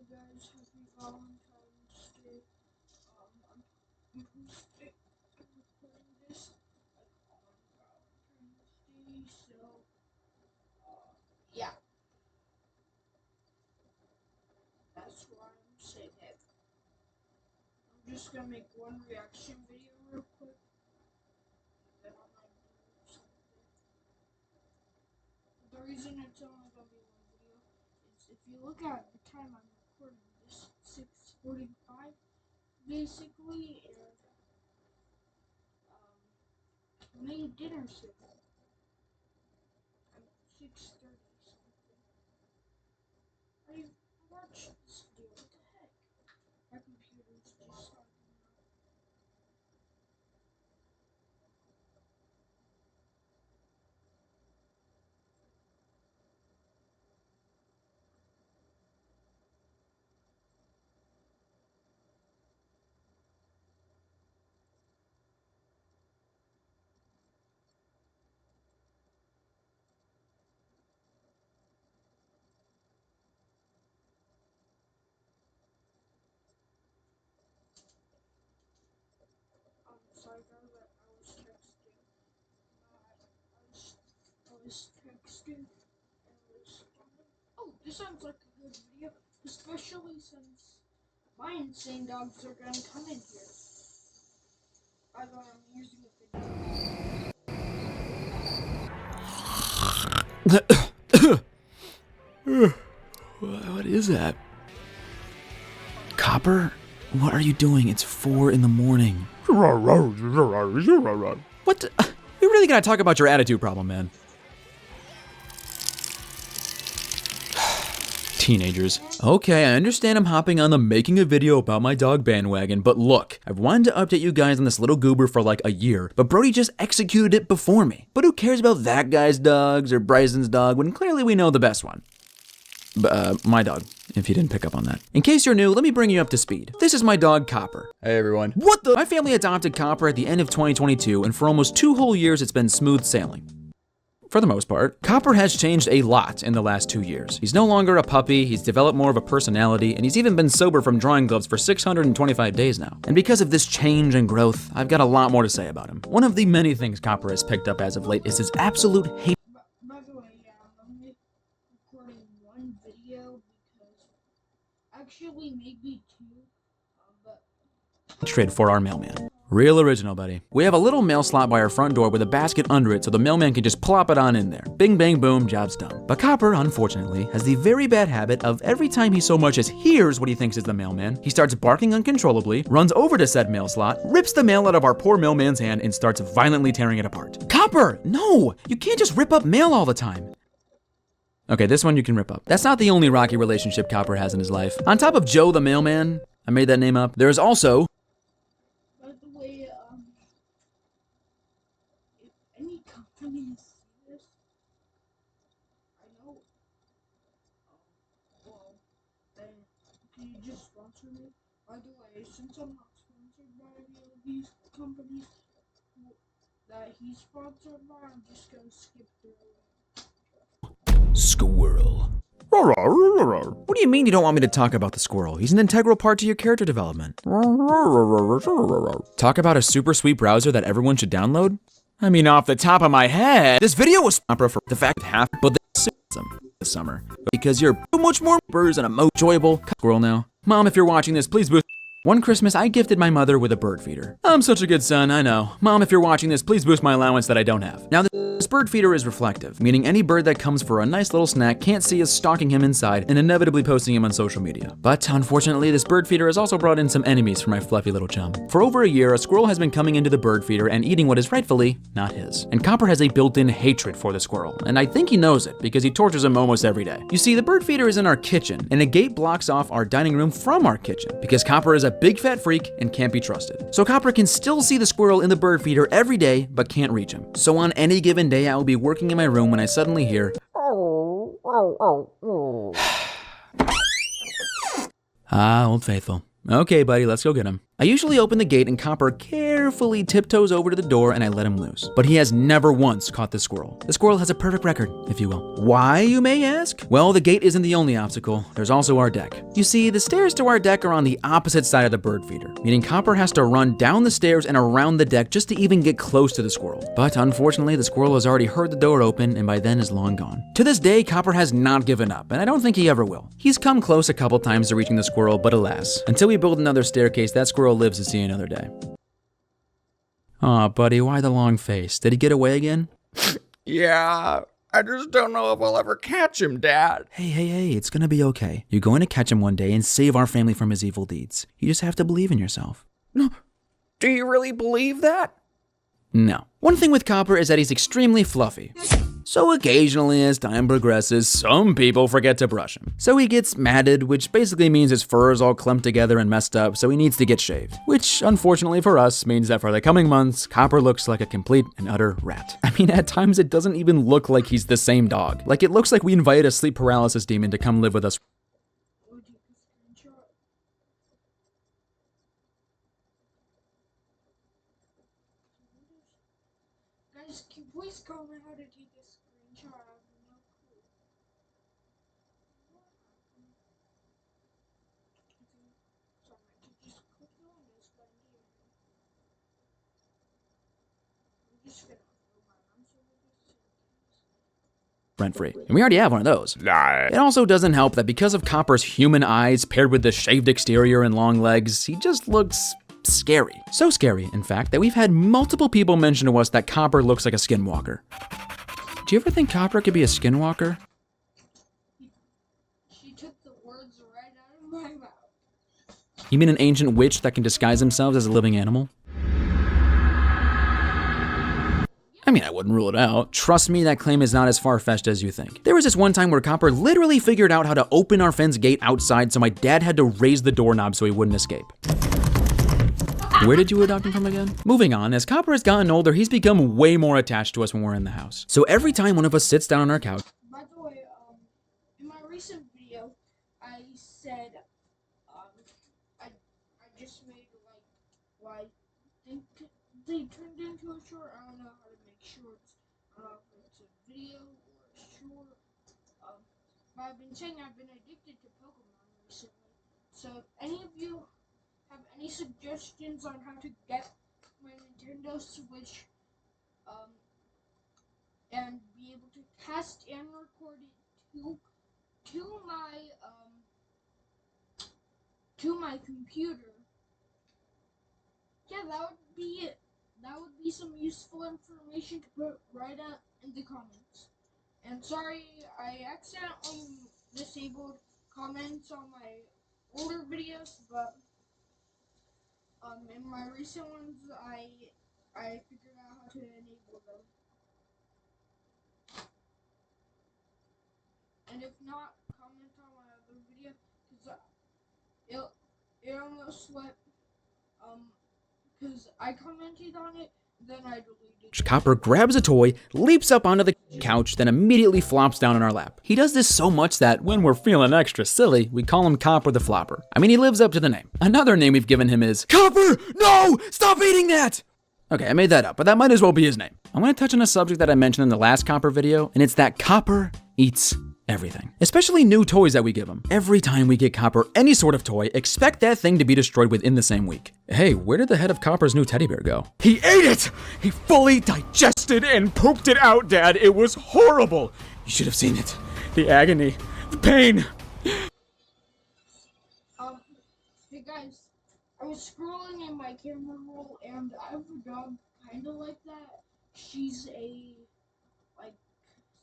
guys, happy Valentine's Day. I'm recording this on Valentine's Day, so yeah, that's why I'm saying it. I'm just gonna make one reaction video real quick, then I might do something. The reason it's only gonna be one video is if you look at the time I'm recording this, 6:45 basically, and I made dinner soon. At 6:30 something. I watched this video. What the heck? My computer's just starting now. Sorry guys, I was texting. I was texting and was oh, this sounds like a good video, especially since my insane dogs are gonna come in here. By the way, I'm using a video. What is that? Copper? What are you doing? It's 4 in the morning. What? We really gotta talk about your attitude problem, man. Teenagers. Okay, I understand I'm hopping on the making a video about my dog bandwagon, but look, I've wanted to update you guys on this little goober for like a year, but Brody just executed it before me. But who cares about that guy's dogs or Bryson's dog when clearly we know the best one? My dog, if you didn't pick up on that. In case you're new, let me bring you up to speed. This is my dog, Copper. Hey everyone. What the? My family adopted Copper at the end of 2022, and for almost 2 whole years, it's been smooth sailing. For the most part. Copper has changed a lot in the last 2 years. He's no longer a puppy, he's developed more of a personality, and he's even been sober from drawing gloves for 625 days now. And because of this change and growth, I've got a lot more to say about him. One of the many things Copper has picked up as of late is his absolute hate. By the way, I'm only recording one video because actually maybe 2, but Hatred for our mailman. Real original, buddy. We have a little mail slot by our front door with a basket under it so the mailman can just plop it on in there. Bing, bang, boom, job's done. But Copper, unfortunately, has the very bad habit of every time he so much as hears what he thinks is the mailman, he starts barking uncontrollably, runs over to said mail slot, rips the mail out of our poor mailman's hand, and starts violently tearing it apart. Copper, no! You can't just rip up mail all the time. Okay, this one you can rip up. That's not the only rocky relationship Copper has in his life. On top of Joe the mailman, I made that name up, there's also if any companies see this, I know, well, then can you just sponsor me? By the way, since I'm not sponsored by any of these companies that he's sponsored by, I'm just gonna skip through it. Squirrel. What do you mean you don't want me to talk about the squirrel? He's an integral part to your character development. Talk about a super sweet browser that everyone should download? I mean, off the top of my head, this video was opera for the fact that half but this summer. Because you're so much more birds and a most enjoyable squirrel now. Mom, if you're watching this, please boost. One Christmas, I gifted my mother with a bird feeder. I'm such a good son, I know. Mom, if you're watching this, please boost my allowance that I don't have. Now, this bird feeder is reflective, meaning any bird that comes for a nice little snack can't see us stalking him inside and inevitably posting him on social media. But unfortunately, this bird feeder has also brought in some enemies for my fluffy little chum. For over a year, a squirrel has been coming into the bird feeder and eating what is rightfully not his. And Copper has a built-in hatred for the squirrel, and I think he knows it because he tortures him almost every day. You see, the bird feeder is in our kitchen, and a gate blocks off our dining room from our kitchen because Copper is a big fat freak and can't be trusted. So Copper can still see the squirrel in the bird feeder every day, but can't reach him. So on any given day, I will be working in my room when I suddenly hear Ah, Old Faithful. Okay, buddy, let's go get him. I usually open the gate and Copper carefully tiptoes over to the door and I let him loose. But he has never once caught the squirrel. The squirrel has a perfect record, if you will. Why, you may ask? Well, the gate isn't the only obstacle. There's also our deck. You see, the stairs to our deck are on the opposite side of the bird feeder, meaning Copper has to run down the stairs and around the deck just to even get close to the squirrel. But unfortunately, the squirrel has already heard the door open and by then is long gone. To this day, Copper has not given up, and I don't think he ever will. He's come close a couple times to reaching the squirrel, but alas, until we build another staircase, that squirrel lives to see another day. Aw, buddy, why the long face? Did he get away again? Yeah, I just don't know if I'll ever catch him, Dad. Hey, it's gonna be okay. You're going to catch him one day and save our family from his evil deeds. You just have to believe in yourself. No, do you really believe that? No. One thing with Copper is that he's extremely fluffy. So occasionally, as time progresses, some people forget to brush him. So he gets matted, which basically means his fur is all clumped together and messed up, so he needs to get shaved. Which, unfortunately for us, means that for the coming months, Copper looks like a complete and utter rat. I mean, at times it doesn't even look like he's the same dog. Like, it looks like we invited a sleep paralysis demon to come live with us. Guys, can you please comment how to take a screenshot? I have no clue. So I might just click on this button here. I'm just gonna throw my arms over this. Rent-free. And we already have one of those. Nah. It also doesn't help that because of Copper's human eyes paired with the shaved exterior and long legs, he just looks scary. So scary, in fact, that we've had multiple people mention to us that Copper looks like a skinwalker. Do you ever think Copper could be a skinwalker? She took the words right out of my mouth. You mean an ancient witch that can disguise themselves as a living animal? I mean, I wouldn't rule it out. Trust me, that claim is not as far-fetched as you think. There was this one time where Copper literally figured out how to open our fence gate outside, so my dad had to raise the doorknob so he wouldn't escape. Where did you adopt him from again? Moving on, as Copper has gotten older, he's become way more attached to us when we're in the house. So every time one of us sits down on our couch, By the way, in my recent video, I said, I just made they turned into a short. I don't know how to make shorts. I don't know if it's a video or a short. But I've been saying I've been addicted to Pokemon recently. So if any of you have any suggestions on how to get my Nintendo Switch, and be able to cast and record it to my computer, yeah, that would be some useful information to put right out in the comments. And sorry, I accidentally disabled comments on my older videos, but in my recent ones, I figured out how to enable them. And if not, comment on my other video, because it almost went, because I commented on it, then I deleted it. Copper grabs a toy, leaps up onto the couch, then immediately flops down in our lap. He does this so much that when we're feeling extra silly, we call him Copper the Flopper. I mean, he lives up to the name. Another name we've given him is Copper! No! Stop eating that! Okay, I made that up, but that might as well be his name. I want to touch on a subject that I mentioned in the last Copper video, and it's that Copper eats everything. Especially new toys that we give him. Every time we get Copper any sort of toy, expect that thing to be destroyed within the same week. Hey, where did the head of Copper's new teddy bear go? He ate it! He fully digested and pooped it out, Dad. It was horrible. You should have seen it. The agony. The pain. Hey guys, I was scrolling in my camera roll and I have a dog kinda like that. She's a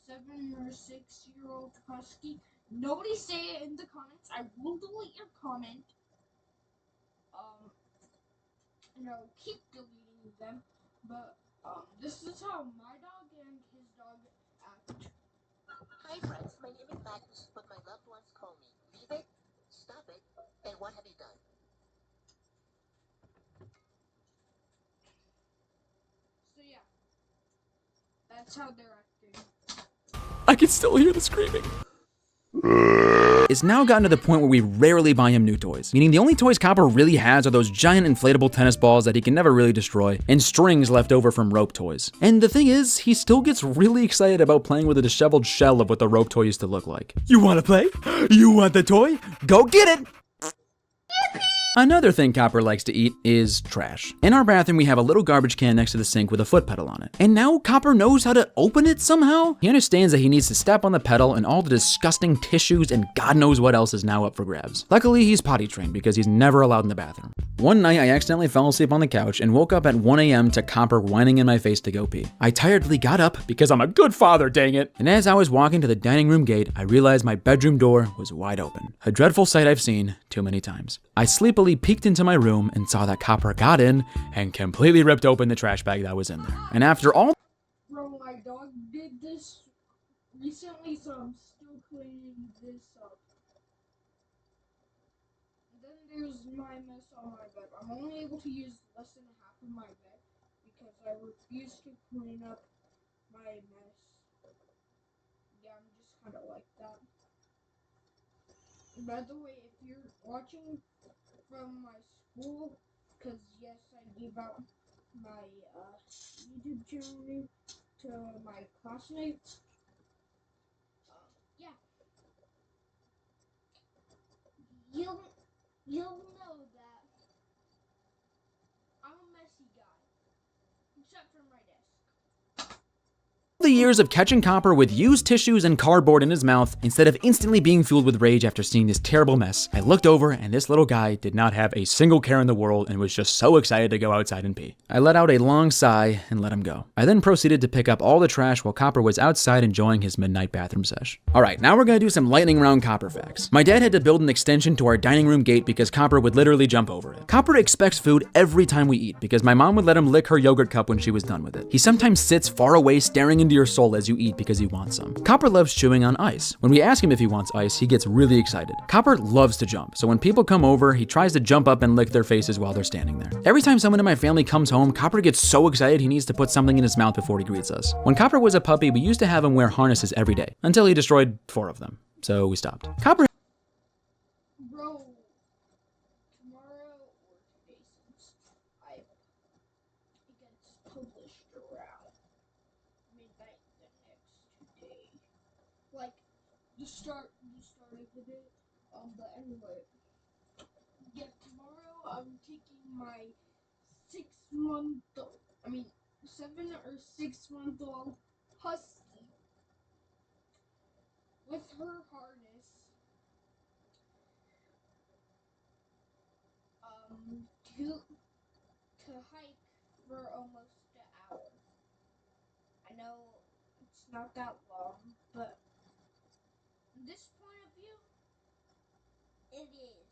7 or 6 year old husky. Nobody say it in the comments. I will delete your comment. And I'll keep deleting them. But this is how my dog and his dog act. Hi friends, my name is Magnus, but my loved ones call me. Leave it, stop it, and what have you done? So yeah, that's how they're acting. I can still hear the screaming. It's now gotten to the point where we rarely buy him new toys, meaning the only toys Copper really has are those giant inflatable tennis balls that he can never really destroy, and strings left over from rope toys. And the thing is, he still gets really excited about playing with a disheveled shell of what the rope toy used to look like. You wanna play? You want the toy? Go get it! Another thing Copper likes to eat is trash. In our bathroom, we have a little garbage can next to the sink with a foot pedal on it. And now Copper knows how to open it somehow. He understands that he needs to step on the pedal and all the disgusting tissues and God knows what else is now up for grabs. Luckily, he's potty trained because he's never allowed in the bathroom. One night, I accidentally fell asleep on the couch and woke up at 1 a.m. to Copper whining in my face to go pee. I tiredly got up because I'm a good father, dang it. And as I was walking to the dining room gate, I realized my bedroom door was wide open. A dreadful sight I've seen too many times. I sleepily peeked into my room and saw that Copper got in and completely ripped open the trash bag that was in there. And after all— Bro, my dog did this recently, so I'm still cleaning this up. And then there's my mess on my bed. I'm only able to use less than half of my bed because I refuse to clean up my mess. Yeah, I'm just kind of like that. By the way, if you're watching from my school, because yes, I give out my YouTube channel to my classmates. Yeah, you'll know that I'm a messy guy, except for my desk. the years of catching Copper with used tissues and cardboard in his mouth, instead of instantly being filled with rage after seeing this terrible mess, I looked over and this little guy did not have a single care in the world and was just so excited to go outside and pee. I let out a long sigh and let him go. I then proceeded to pick up all the trash while Copper was outside enjoying his midnight bathroom sesh. Alright, now we're gonna do some lightning round Copper facts. My dad had to build an extension to our dining room gate because Copper would literally jump over it. Copper expects food every time we eat because my mom would let him lick her yogurt cup when she was done with it. He sometimes sits far away staring into your soul as you eat because he wants some. Copper loves chewing on ice. When we ask him if he wants ice, he gets really excited. Copper loves to jump, so when people come over, he tries to jump up and lick their faces while they're standing there. Every time someone in my family comes home, Copper gets so excited he needs to put something in his mouth before he greets us. When Copper was a puppy, we used to have him wear harnesses every day, until he destroyed 4 of them. So we stopped. Copper— Bro, tomorrow or today, since it gets published around midnight the next day, like the start of the day. But anyway, yeah, tomorrow I'm taking my 7 or 6-month-old husky with her harness to hike for almost an hour. I know it's not that long, but from this point of view, it is.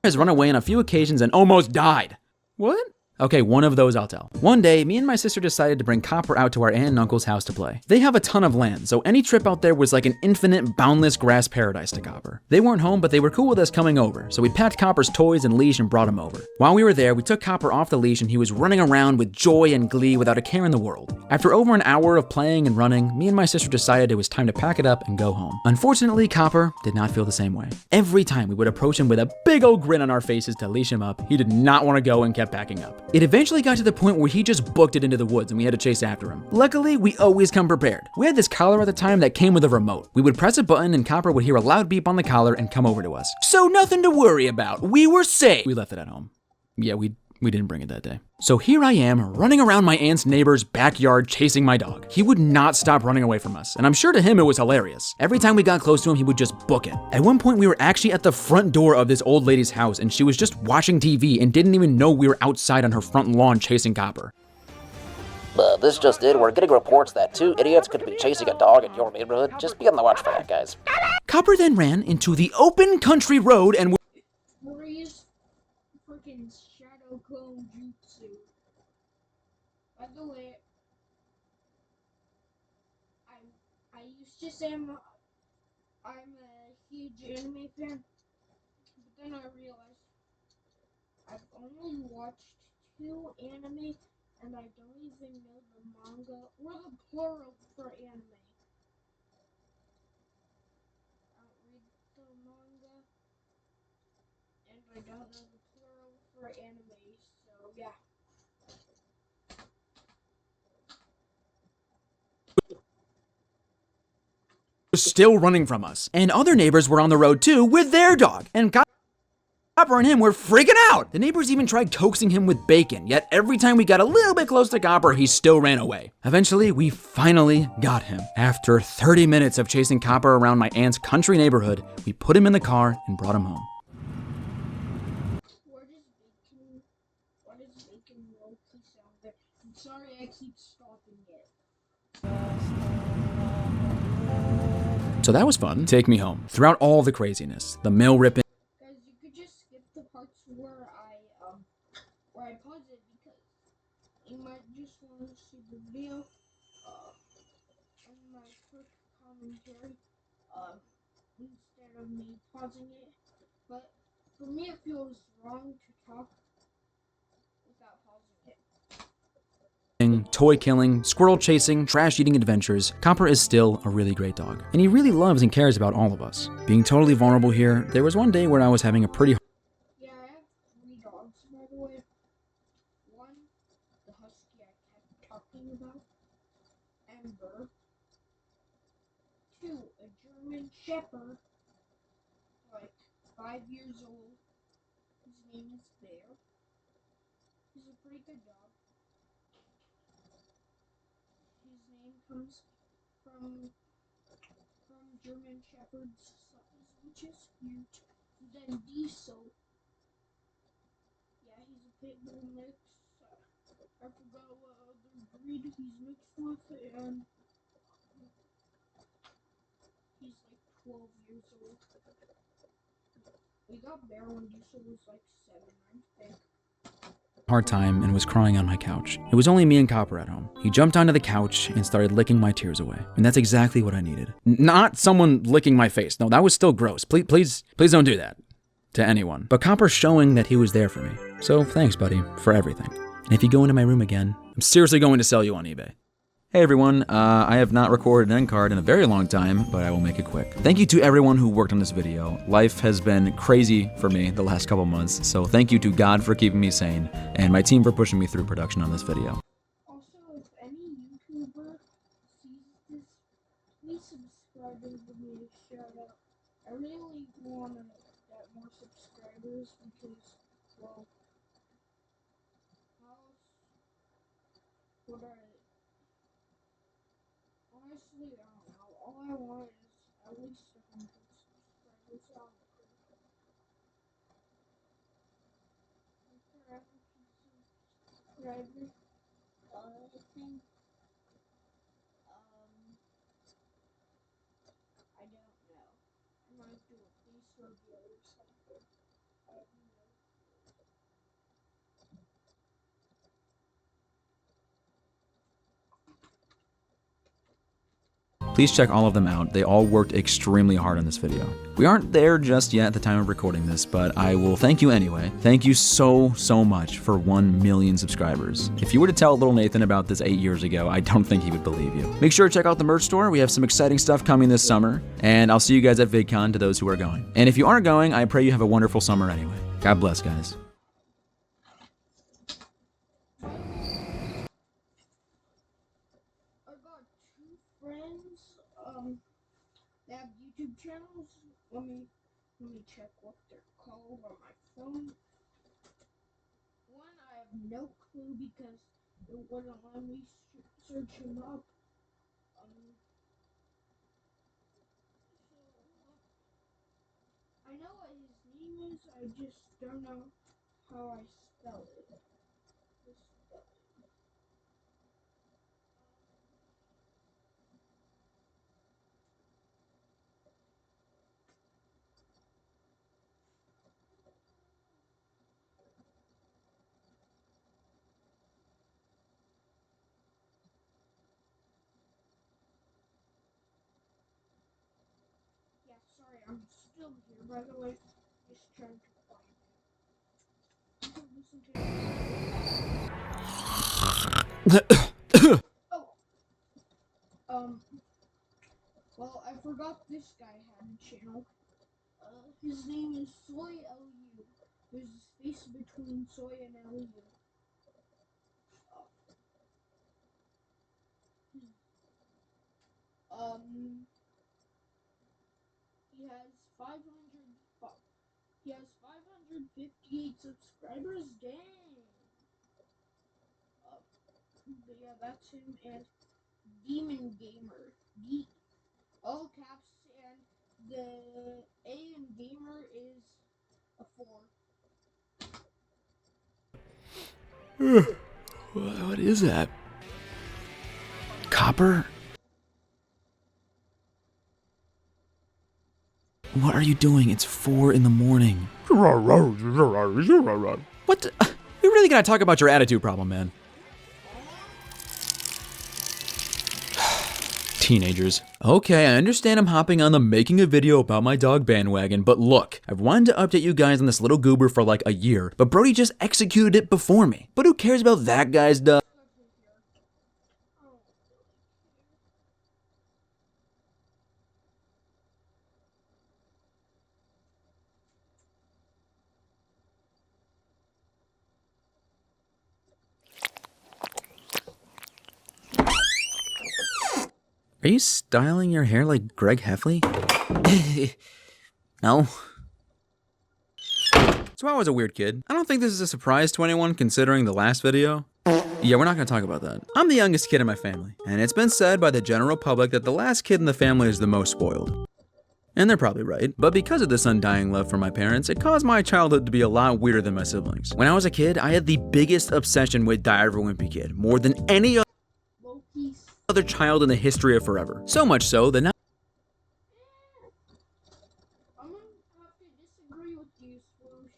has run away on a few occasions and almost died. What? Okay, one of those I'll tell. One day, me and my sister decided to bring Copper out to our aunt and uncle's house to play. They have a ton of land, so any trip out there was like an infinite, boundless grass paradise to Copper. They weren't home, but they were cool with us coming over, so we packed Copper's toys and leash and brought him over. While we were there, we took Copper off the leash and he was running around with joy and glee without a care in the world. After over an hour of playing and running, me and my sister decided it was time to pack it up and go home. Unfortunately, Copper did not feel the same way. Every time we would approach him with a big old grin on our faces to leash him up, he did not want to go and kept packing up. It eventually got to the point where he just booked it into the woods and we had to chase after him. Luckily, we always come prepared. We had this collar at the time that came with a remote. We would press a button and Copper would hear a loud beep on the collar and come over to us. So nothing to worry about. We were safe. We left it at home. Yeah, we didn't bring it that day. So here I am, running around my aunt's neighbor's backyard chasing my dog. He would not stop running away from us, and I'm sure to him it was hilarious. Every time we got close to him, he would just book it. At one point, we were actually at the front door of this old lady's house, and she was just watching TV and didn't even know we were outside on her front lawn chasing Copper. This just in, we're getting reports that 2 idiots could be chasing a dog in your neighborhood. Just be on the watch for that, guys. Copper then ran into the open country road and Warriors freaking shadow clone jutsu. By the way, I used to say I'm a huge anime fan, but then I realized I've only watched 2 anime and I don't even know the manga or the plural for anime. I don't know the plural for anime, so yeah. Was still running from us. And other neighbors were on the road too with their dog. And Copper and him were freaking out. The neighbors even tried coaxing him with bacon, yet every time we got a little bit close to Copper, he still ran away. Eventually, we finally got him. After 30 minutes of chasing Copper around my aunt's country neighborhood, we put him in the car and brought him home. What is bacon low-key sound there? I'm sorry I keep stopping it. So that was fun. Take me home. Throughout all the craziness, the mail ripping, Guys, you could just skip the parts where I pause it because you might just want to see the video and my quick commentary instead of me pausing it. But for me, it feels wrong to talk without pausing it. toy killing, squirrel chasing, trash eating adventures, Copper is still a really great dog. And he really loves and cares about all of us. Being totally vulnerable here, there was one day where I was having a pretty Yeah, I have 3 dogs, by the way. 1, the husky I kept talking about, Ember. 2, a German Shepherd, like 5 years old. His name is Bear. He's a pretty good dog. His name comes from German Shepherd's size, which is huge. And then Diesel. Yeah, he's a pit bull mix. I forgot what other breed he's mixed with, and he's like 12 years old. We got Bear when Diesel was like 7, I think. hard time and was crying on my couch. It was only me and Copper at home. He jumped onto the couch and started licking my tears away. And that's exactly what I needed. Not someone licking my face. No, that was still gross. Please don't do that to anyone. But Copper showing that he was there for me. So thanks, buddy, for everything. And if you go into my room again, I'm seriously going to sell you on eBay. Hey everyone, I have not recorded an end card in a very long time, but I will make it quick. Thank you to everyone who worked on this video. Life has been crazy for me the last couple months, so thank you to God for keeping me sane, and my team for pushing me through production on this video. Also, if any YouTuber sees this, please subscribe and give me a shout out. I really want to get more subscribers because, well, how else would I... Honestly, I don't know. All I want is at least 100 subscribers on the critical. Subscriber. I think, I don't know. I might do a face reveal or something. I have no clue. Please check all of them out. They all worked extremely hard on this video. We aren't there just yet at the time of recording this, but I will thank you anyway. Thank you so much for 1 million subscribers. If you were to tell little Nathan about this 8 years ago, I don't think he would believe you. Make sure to check out the merch store. We have some exciting stuff coming this summer, and I'll see you guys at VidCon to those who are going. And if you aren't going, I pray you have a wonderful summer anyway. God bless, guys. I got 2 friends, they have YouTube channels. Let me check what they're called on my phone. One, I have no clue because it wouldn't let me search him up. I know what his name is, I just don't know how I spell it. The spelling. Yeah, sorry, I'm still here, by the way. Just trying to find it. You can listen to it. Oh, well, I forgot this guy had a channel. His name is Soy LU. There's a space between Soy and Elliot. He has 500. He has 558 subscribers. Dang. But yeah, that's him. And Demon Gamer. All caps, and the A in Gamer is a 4. What is that? Copper? What are you doing? It's 4 in the morning. What the? We really gotta talk about your attitude problem, man. Teenagers. Okay, I understand I'm hopping on the making a video about my dog bandwagon, but look, I've wanted to update you guys on this little goober for like a year, but Brody just executed it before me. But who cares about that guy's dog? Are you styling your hair like Greg Heffley? No. So I was a weird kid. I don't think this is a surprise to anyone considering the last video. Yeah, we're not gonna talk about that. I'm the youngest kid in my family, and it's been said by the general public that the last kid in the family is the most spoiled. And they're probably right, but because of this undying love for my parents, it caused my childhood to be a lot weirder than my siblings. When I was a kid, I had the biggest obsession with Diary of a Wimpy Kid, more than any other child in the history of forever. So much so that now I'm gonna have to disagree with you, Swoosh.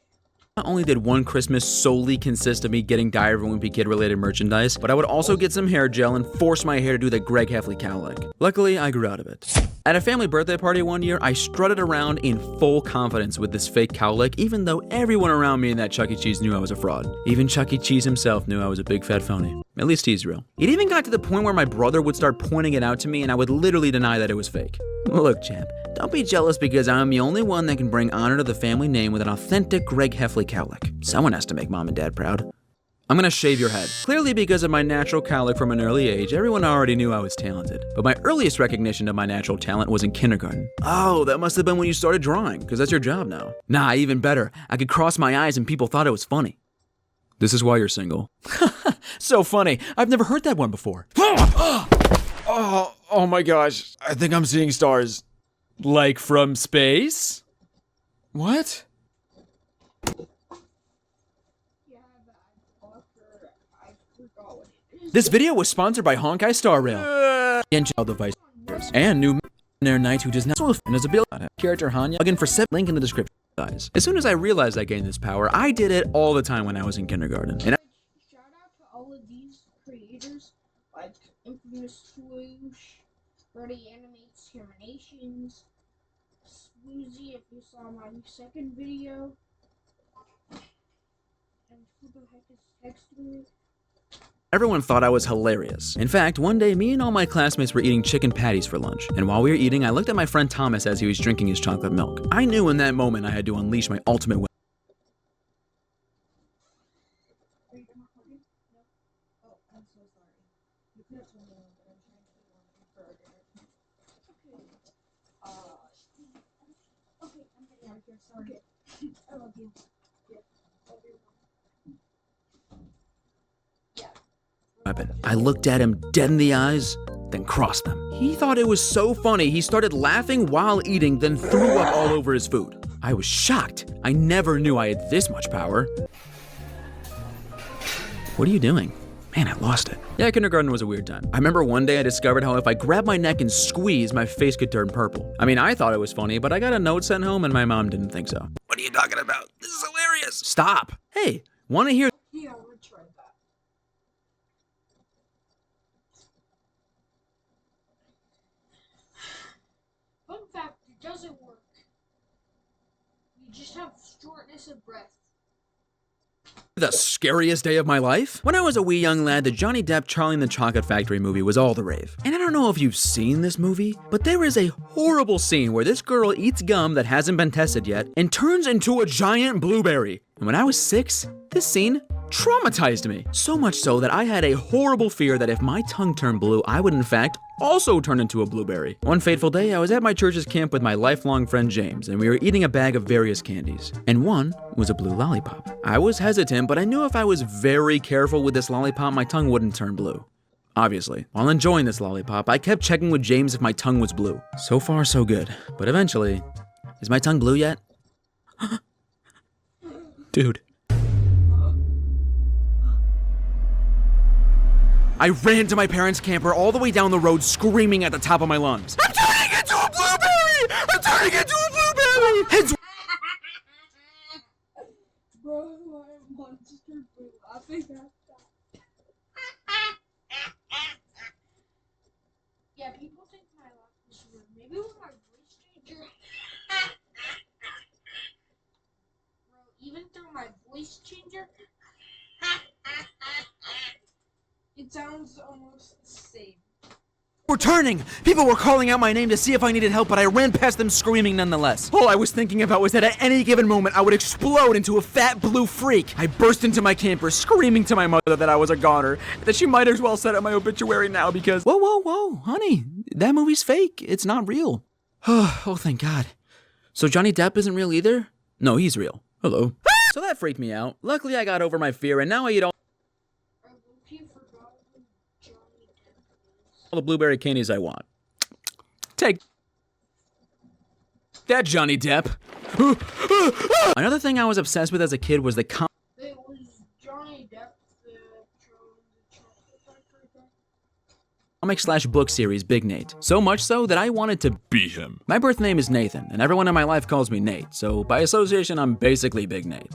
not only did one Christmas solely consist of me getting Diary of a Wimpy Kid related merchandise, but I would also get some hair gel and force my hair to do the Greg Heffley cowlick. Luckily, I grew out of it. At a family birthday party one year, I strutted around in full confidence with this fake cowlick, even though everyone around me in that Chuck E. Cheese knew I was a fraud. Even Chuck E. Cheese himself knew I was a big fat phony. At least he's real. It even got to the point where my brother would start pointing it out to me and I would literally deny that it was fake. Look, champ, don't be jealous because I'm the only one that can bring honor to the family name with an authentic Greg Heffley cowlick. Someone has to make mom and dad proud. I'm gonna shave your head. Clearly because of my natural cowlick from an early age, everyone already knew I was talented. But my earliest recognition of my natural talent was in kindergarten. Oh, that must have been when you started drawing, because that's your job now. Nah, even better. I could cross my eyes and people thought it was funny. This is why you're single. So funny. I've never heard that one before. Oh my gosh. I think I'm seeing stars. Like from space? What? This video was sponsored by Honkai Star Rail and Child Device and new Air Knight who does not so as a build character Hanya. Again for 7 link in the description. Guys, as soon as I realized I gained this power, I did it all the time when I was in kindergarten. And Shout out to all of these creators, like Infamous Swoosh, Brody Animates Terminations, Swoozy if you saw my second video, and who the heck is texting me? everyone thought I was hilarious. In fact, one day me and all my classmates were eating chicken patties for lunch, and while we were eating, I looked at my friend Thomas as he was drinking his chocolate milk. I knew in that moment I had to unleash my ultimate weapon. Are you done recording? No. Oh, I'm so sorry. You could have told me one, but I'm trying to do one for our dinner. Okay, I'm getting out of here. Sorry. Okay. I love you. Yeah. Love you. I looked at him dead in the eyes, then crossed them. He thought it was so funny, he started laughing while eating, then threw up all over his food. I was shocked. I never knew I had this much power. What are you doing? Man, I lost it. Yeah, kindergarten was a weird time. I remember one day I discovered how if I grabbed my neck and squeezed, my face could turn purple. I mean, I thought it was funny, but I got a note sent home and my mom didn't think so. What are you talking about? This is hilarious. Stop. Hey, wanna hear? Yeah, we'll try that. Fun fact, it doesn't work. You just have shortness of breath. The scariest day of my life? When I was a wee young lad, the Johnny Depp Charlie and the Chocolate Factory movie was all the rave. And I don't know if you've seen this movie, but there is a horrible scene where this girl eats gum that hasn't been tested yet and turns into a giant blueberry. And when I was 6, this scene traumatized me. So much so that I had a horrible fear that if my tongue turned blue, I would in fact also turn into a blueberry. One fateful day, I was at my church's camp with my lifelong friend James, and we were eating a bag of various candies. And one was a blue lollipop. I was hesitant, but I knew if I was very careful with this lollipop, my tongue wouldn't turn blue. Obviously, while enjoying this lollipop, I kept checking with James if my tongue was blue. So far, so good. But eventually, is my tongue blue yet? Dude. I ran to my parents' camper all the way down the road screaming at the top of my lungs. I'm turning into a blueberry! I'm turning into a blueberry! Heads Bro, my monster blew laughing at that. Yeah, people think my laugh is weird. Maybe with my voice changer. Bro, even through my voice changer, it sounds almost the same. were turning! People were calling out my name to see if I needed help, but I ran past them screaming nonetheless. All I was thinking about was that at any given moment, I would explode into a fat blue freak. I burst into my camper, screaming to my mother that I was a goner, that she might as well set up my obituary now because— Whoa, whoa, whoa, honey, that movie's fake. It's not real. Oh, thank God. So Johnny Depp isn't real either? No, he's real. Hello. So that freaked me out. Luckily, I got over my fear, and now I eat all the blueberry candies I want. Take that, Johnny Depp. Another thing I was obsessed with as a kid was the It was Johnny Depp, the Chocolate Factory. comic/book series Big Nate. So much so that I wanted to be him. My birth name is Nathan, and everyone in my life calls me Nate, so by association, I'm basically Big Nate.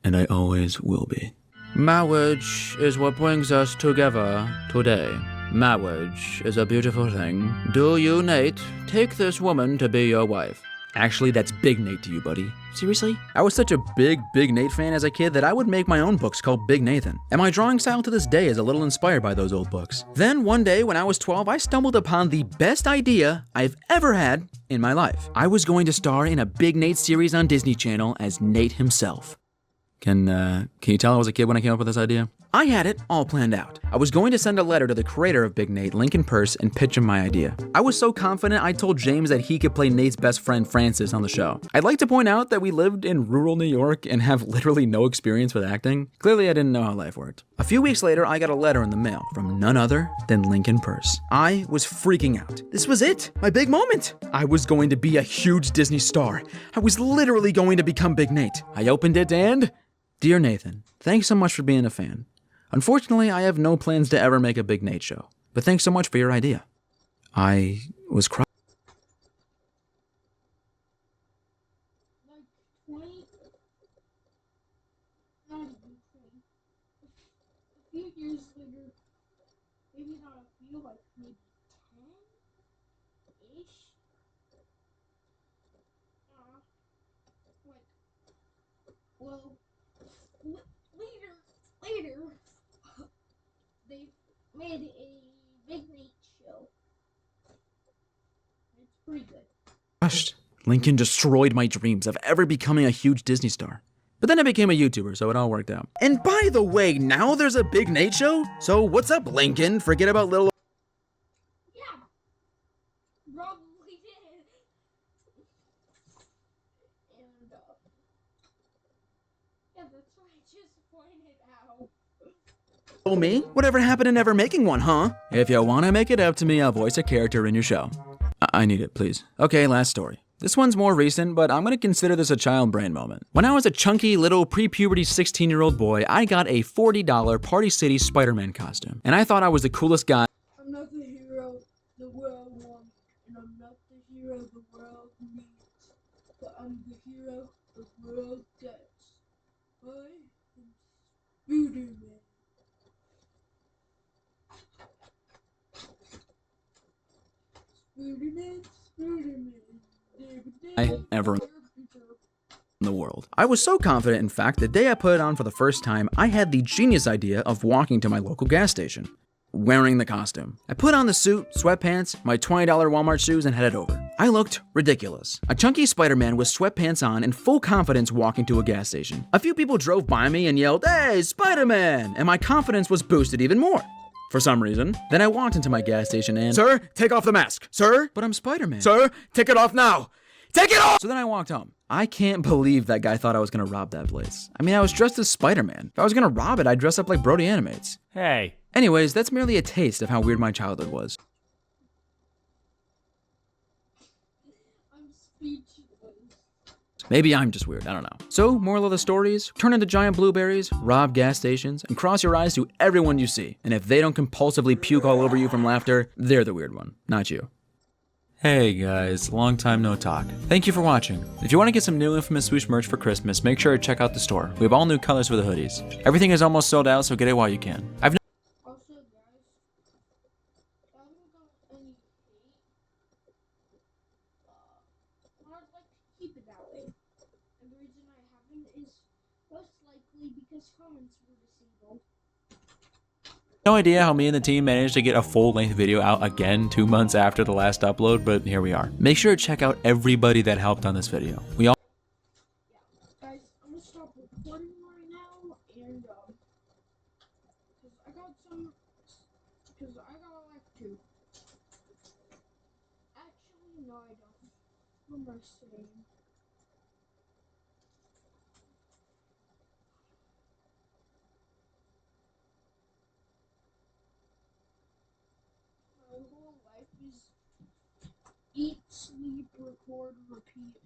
And I always will be. Marriage is what brings us together today. Marriage is a beautiful thing. Do you, Nate, take this woman to be your wife? Actually, that's Big Nate to you, buddy. Seriously? I was such a big Nate fan as a kid that I would make my own books called Big Nathan. And my drawing style to this day is a little inspired by those old books. Then one day when I was 12, I stumbled upon the best idea I've ever had in my life. I was going to star in a Big Nate series on Disney Channel as Nate himself. Can you tell I was a kid when I came up with this idea? I had it all planned out. I was going to send a letter to the creator of Big Nate, Lincoln Purse, and pitch him my idea. I was so confident I told James that he could play Nate's best friend Francis on the show. I'd like to point out that we lived in rural New York and have literally no experience with acting. Clearly I didn't know how life worked. A few weeks later, I got a letter in the mail from none other than Lincoln Purse. I was freaking out. This was it, my big moment. I was going to be a huge Disney star. I was literally going to become Big Nate. I opened it and— Dear Nathan, thanks so much for being a fan. Unfortunately, I have no plans to ever make a Big Nate show, but thanks so much for your idea. I was crying. Like 20, not even 20. A few years later, maybe not a few, like maybe 10-ish. Like, well, later, they made a Big Nate show. It's pretty good. Crushed. Lincoln destroyed my dreams of ever becoming a huge Disney star. But then I became a YouTuber, so it all worked out. And by the way, now there's a Big Nate show? So what's up, Lincoln? Forget about little— Yeah, probably did. And, yeah, that's why I just pointed out. Oh, me? Whatever happened to never making one, huh? If you want to make it up to me, I'll voice a character in your show. I need it, please. Okay, last story. This one's more recent, but I'm gonna consider this a child brain moment. When I was a chunky little pre-puberty 16-year-old boy, I got a $40 Party City Spider-Man costume. And I thought I was the coolest guy. I'm not the hero the world wants, and I'm not the hero the world needs, but I'm the hero the world gets. I am Spider-Man. Spider-Man, Spider-Man. I ever in the world. I was so confident, in fact, the day I put it on for the first time, I had the genius idea of walking to my local gas station, wearing the costume. I put on the suit, sweatpants, my $20 Walmart shoes, and headed over. I looked ridiculous. A chunky Spider-Man with sweatpants on in full confidence walking to a gas station. A few people drove by me and yelled, "Hey, Spider-Man!" And my confidence was boosted even more. For some reason. Then I walked into my gas station and... Sir, take off the mask. Sir? But I'm Spider-Man. Sir, take it off now. Take it off! So then I walked home. I can't believe that guy thought I was gonna rob that place. I mean, I was dressed as Spider-Man. If I was gonna rob it, I'd dress up like Brody Animates. Hey. Anyways, that's merely a taste of how weird my childhood was. I'm speechless. Maybe I'm just weird, I don't know. So, moral of the stories, turn into giant blueberries, rob gas stations, and cross your eyes to everyone you see. And if they don't compulsively puke all over you from laughter, they're the weird one, not you. Hey guys, long time no talk. Thank you for watching. If you want to get some new Infamous Swoosh merch for Christmas, make sure to check out the store. We have all new colors for the hoodies. Everything is almost sold out, so get it while you can. Also, guys, I haven't got any hate. But I'd like to keep it that way. And the reason I haven't is most likely because comments were disabled. No idea how me and the team managed to get a full-length video out again 2 months after the last upload, but here we are. Make sure to check out everybody that helped on this video. We all Guys, I'm gonna stop recording right now and, because I got like two. Actually, no, I don't. What am I saying? My whole life is eat, sleep, record, repeat.